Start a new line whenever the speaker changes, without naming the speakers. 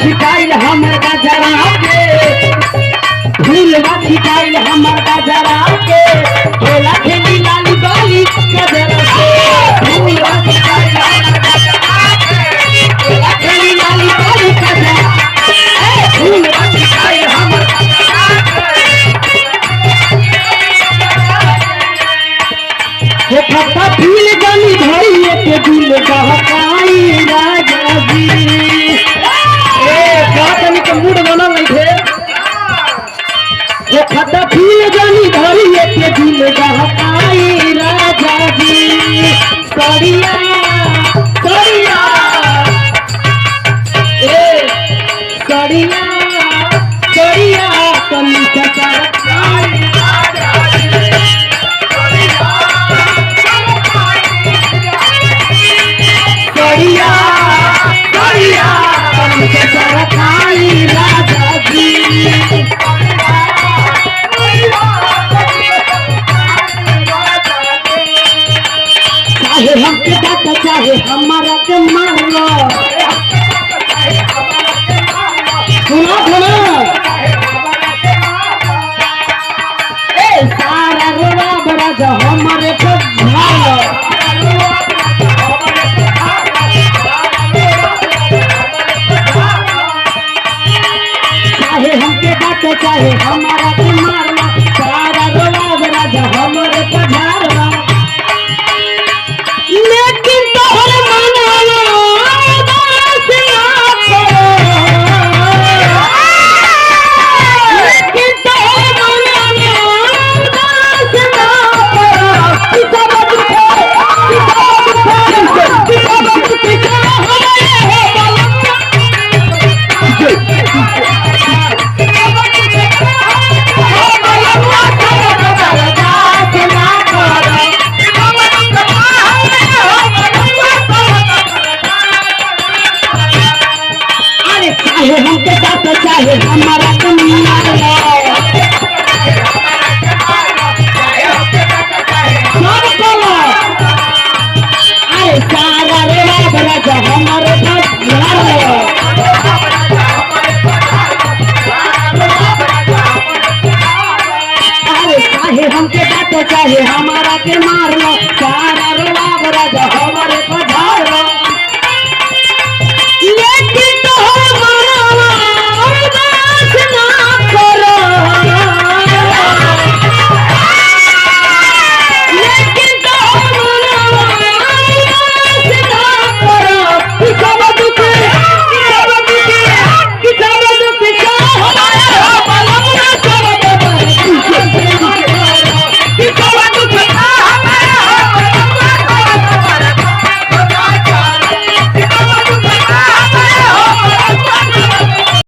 छिटाइल हमर गजरा के फूलवा छिटाइल हमर गजरा के खेला खेली लाली बाली गजरा के फूलवा छिटाइल हमर गजरा के खेला खेली लाली बाली गजरा फूलवा छिटाइल हमर गजरा के खट्टा फूल गली धइए के दिल बहकाई राजा जी मूड बना नहीं थे ये खट्टा फूल जानी धरी के दिल बहकाई राजा जी सड़िया सड़िया सड़िया सड़िया कमी सरकाई राजा जी सड़िया सड़िया कमी सरकाई राजा जी चाहे हमके डांटा चाहे हमारा के मारो सुनो सुनो सारा रोड़ा बड़ा जो हमारे को झालो चाहे हमके डांटा चाहे हमारा के मारना सारा रोड़ा बड़ा जो हमारे को झालो लेकिन तोहर मनाना दास ना करो लेकिन तोहर मनाना दास ना करो सब चाहे हमके डांटो चाहे हमारा कमीना सब बोलो अरे सारा रोड़ा बड़ा जो हमारे अरे चाहे हमके डांटो चाहे हमारा के मार